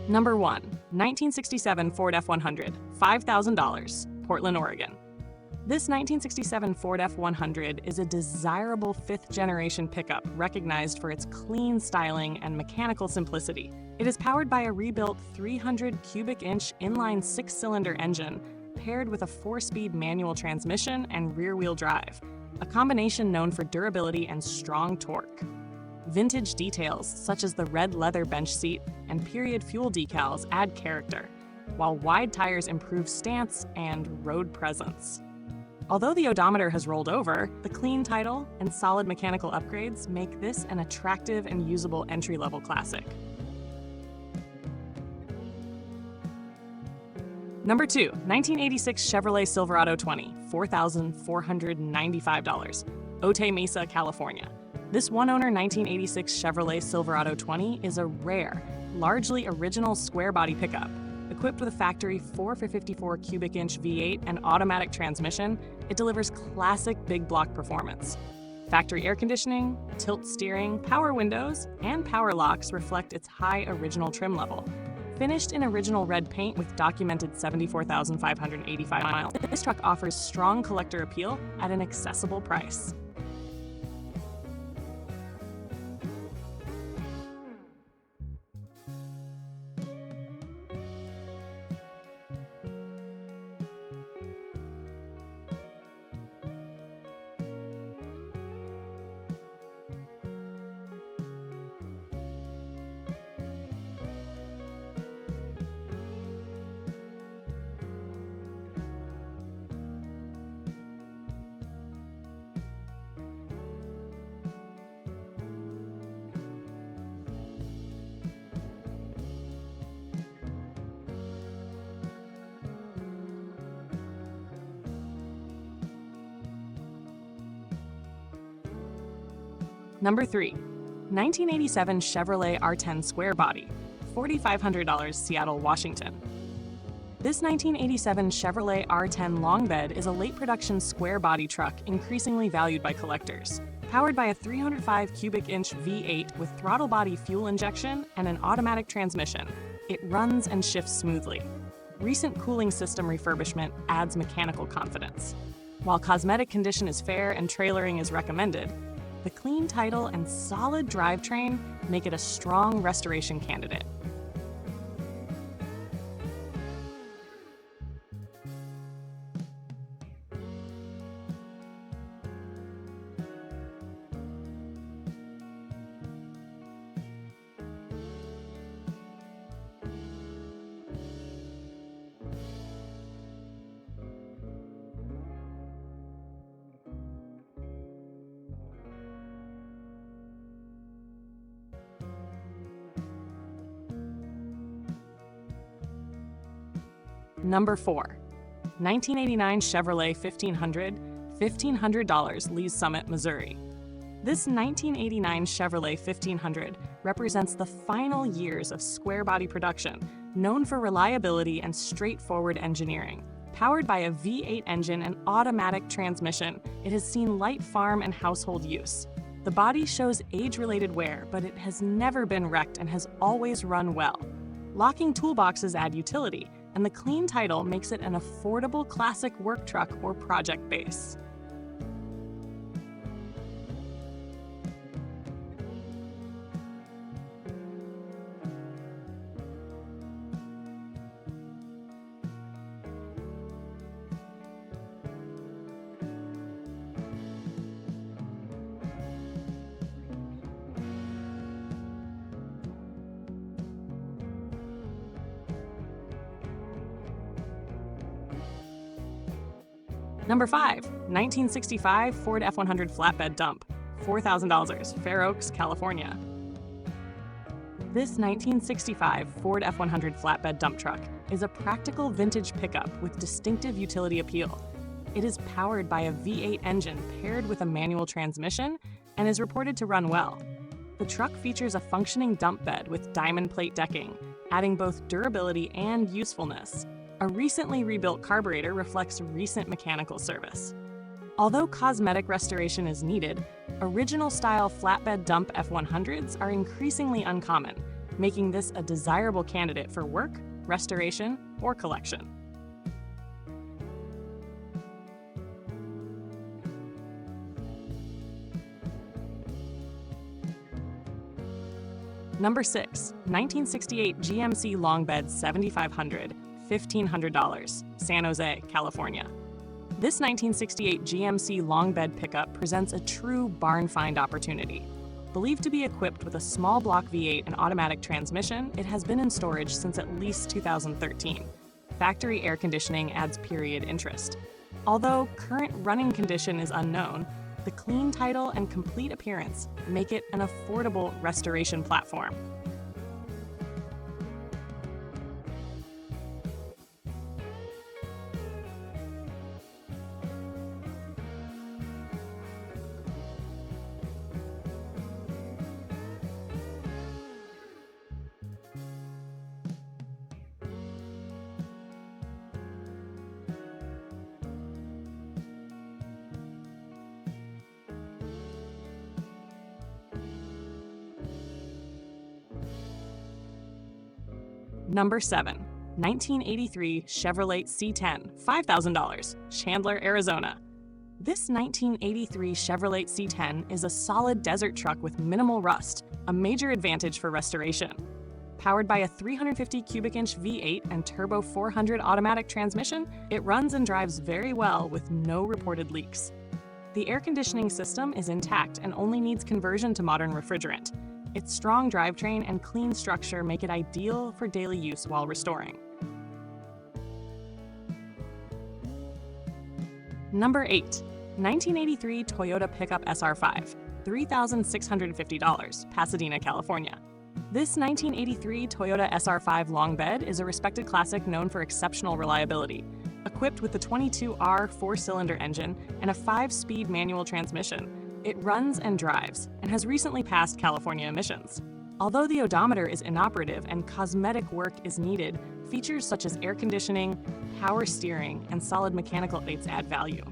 Number 1. 1967 Ford F100, $5,000, Portland, Oregon. This 1967 Ford F100 is a desirable fifth-generation pickup recognized for its clean styling and mechanical simplicity. It is powered by a rebuilt 300 cubic-inch inline six-cylinder engine paired with a 4-speed manual transmission and rear-wheel drive, a combination known for durability and strong torque. Vintage details such as the red leather bench seat and period fuel decals add character, while wide tires improve stance and road presence. Although the odometer has rolled over, the clean title and solid mechanical upgrades make this an attractive and usable entry-level classic. Number 2. 1986 Chevrolet Silverado 20, $4,495, Otay Mesa, California. This one-owner 1986 Chevrolet Silverado 20 is a rare, largely original square-body pickup. Equipped with a factory 4x54 cubic-inch V8 and automatic transmission, it delivers classic big block performance. Factory air conditioning, tilt steering, power windows, and power locks reflect its high original trim level. Finished in original red paint with documented 74,585 miles, this truck offers strong collector appeal at an accessible price. Number 3. 1987 Chevrolet R10 Squarebody, $4,500, Seattle, Washington. This 1987 Chevrolet R10 long bed is a late production square body truck increasingly valued by collectors. Powered by a 305 cubic inch V8 with throttle body fuel injection and an automatic transmission, it runs and shifts smoothly. Recent cooling system refurbishment adds mechanical confidence. While cosmetic condition is fair and trailering is recommended, the clean title and solid drivetrain make it a strong restoration candidate. Number 4. 1989 Chevrolet 1500, $1,500, Lee's Summit, Missouri. This 1989 Chevrolet 1500 represents the final years of square body production, known for reliability and straightforward engineering. Powered by a V8 engine and automatic transmission, it has seen light farm and household use. The body shows age-related wear, but it has never been wrecked and has always run well. Locking toolboxes add utility, and the clean title makes it an affordable classic work truck or project base. Number 5. 1965 Ford F100 Flatbed Dump, $4,000, Fair Oaks, California. This 1965 Ford F100 Flatbed Dump Truck is a practical vintage pickup with distinctive utility appeal. It is powered by a V8 engine paired with a manual transmission and is reported to run well. The truck features a functioning dump bed with diamond plate decking, adding both durability and usefulness. A recently rebuilt carburetor reflects recent mechanical service. Although cosmetic restoration is needed, original-style flatbed dump F100s are increasingly uncommon, making this a desirable candidate for work, restoration, or collection. Number 6, 1968 GMC Long Bed 7500, $1,500, San Jose, California. This 1968 GMC Long Bed pickup presents a true barn find opportunity. Believed to be equipped with a small block V8 and automatic transmission, it has been in storage since at least 2013. Factory air conditioning adds period interest. Although current running condition is unknown, the clean title and complete appearance make it an affordable restoration platform. Number 7, 1983 Chevrolet C10, $5,000, Chandler, Arizona. This 1983 Chevrolet C10 is a solid desert truck with minimal rust, a major advantage for restoration. Powered by a 350 cubic inch V8 and turbo 400 automatic transmission, it runs and drives very well with no reported leaks. The air conditioning system is intact and only needs conversion to modern refrigerant. Its strong drivetrain and clean structure make it ideal for daily use while restoring. Number 8, 1983 Toyota Pickup SR5, $3,650, Pasadena, California. This 1983 Toyota SR5 long bed is a respected classic known for exceptional reliability. Equipped with the 22R four-cylinder engine and a 5-speed manual transmission, it runs and drives, and has recently passed California emissions. Although the odometer is inoperative and cosmetic work is needed, features such as air conditioning, power steering, and solid mechanical aids add value.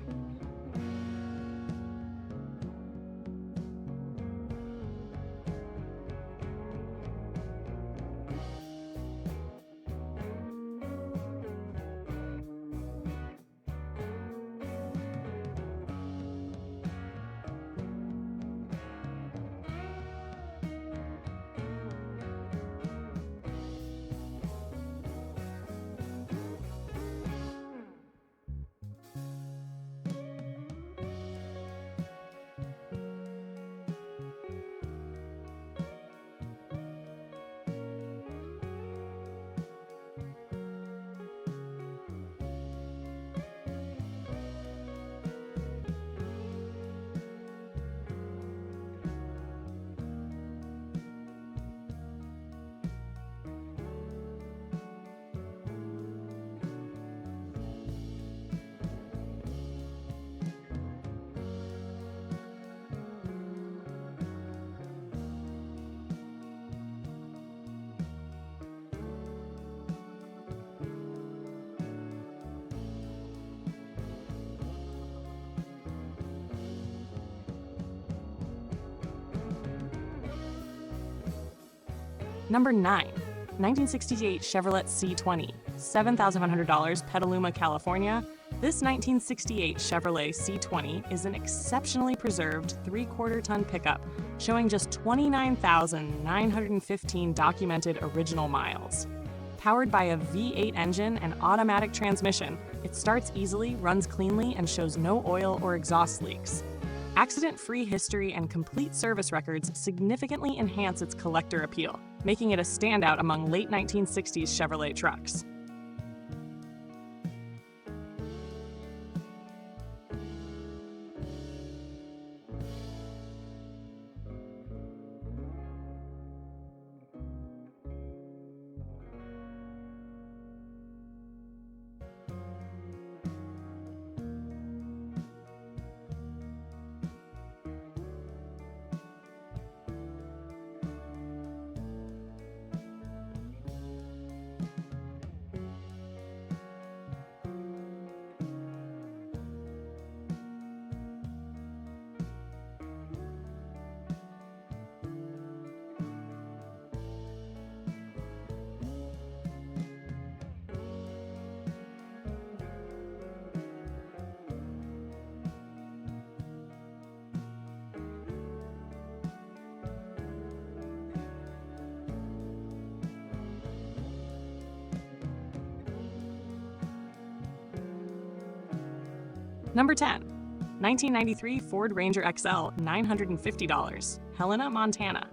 Number 9, 1968 Chevrolet C20, $7,100, Petaluma, California. This 1968 Chevrolet C20 is an exceptionally preserved 3/4-ton pickup showing just 29,915 documented original miles. Powered by a V8 engine and automatic transmission, it starts easily, runs cleanly, and shows no oil or exhaust leaks. Accident-free history and complete service records significantly enhance its collector appeal, making it a standout among late 1960s Chevrolet trucks. Number 10. 1993 Ford Ranger XL, $950, Helena, Montana.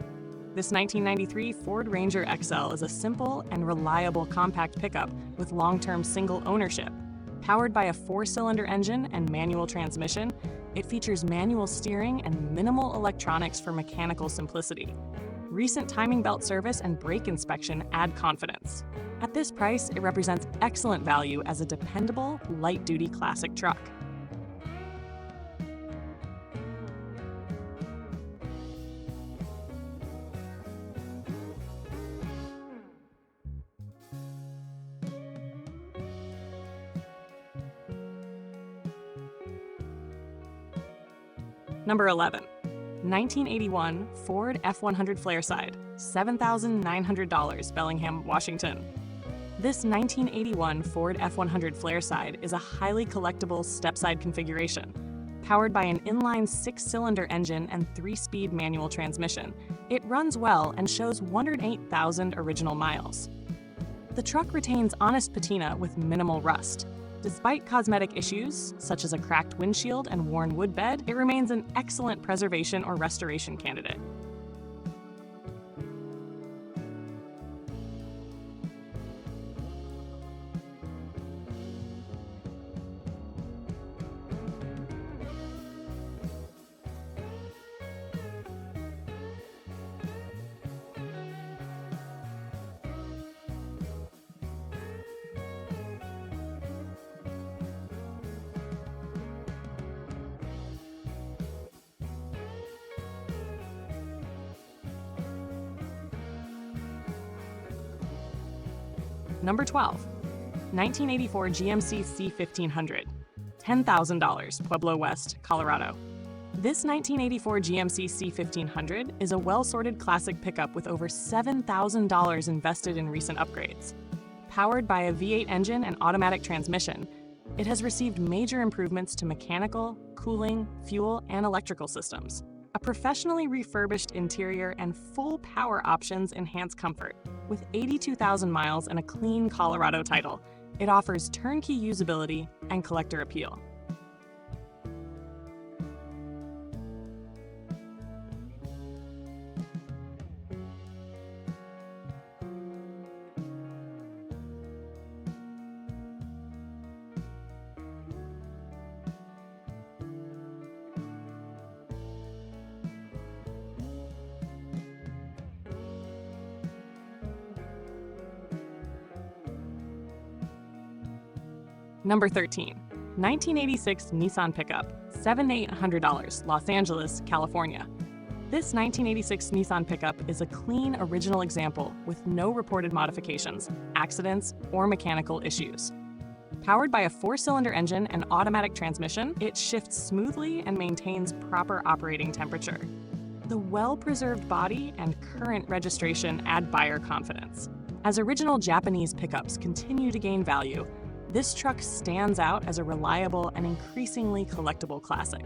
This 1993 Ford Ranger XL is a simple and reliable compact pickup with long-term single ownership. Powered by a 4-cylinder engine and manual transmission, it features manual steering and minimal electronics for mechanical simplicity. Recent timing belt service and brake inspection add confidence. At this price, it represents excellent value as a dependable, light-duty classic truck. Number 11. 1981 Ford F100 Flareside, $7,900, Bellingham, Washington. This 1981 Ford F100 Flareside is a highly collectible step-side configuration. Powered by an inline 6-cylinder engine and 3-speed manual transmission, it runs well and shows 108,000 original miles. The truck retains honest patina with minimal rust. Despite cosmetic issues, such as a cracked windshield and worn wood bed, it remains an excellent preservation or restoration candidate. Number 12. 1984 GMC C1500, $10,000, Pueblo West, Colorado. This 1984 GMC C1500 is a well-sorted classic pickup with over $7,000 invested in recent upgrades. Powered by a V8 engine and automatic transmission, it has received major improvements to mechanical, cooling, fuel, and electrical systems. A professionally refurbished interior and full power options enhance comfort. With 82,000 miles and a clean Colorado title, it offers turnkey usability and collector appeal. Number 13. 1986 Nissan Pickup, $7,800, Los Angeles, California. This 1986 Nissan Pickup is a clean, original example with no reported modifications, accidents, or mechanical issues. Powered by a 4-cylinder engine and automatic transmission, it shifts smoothly and maintains proper operating temperature. The well-preserved body and current registration add buyer confidence. As original Japanese pickups continue to gain value, this truck stands out as a reliable and increasingly collectible classic.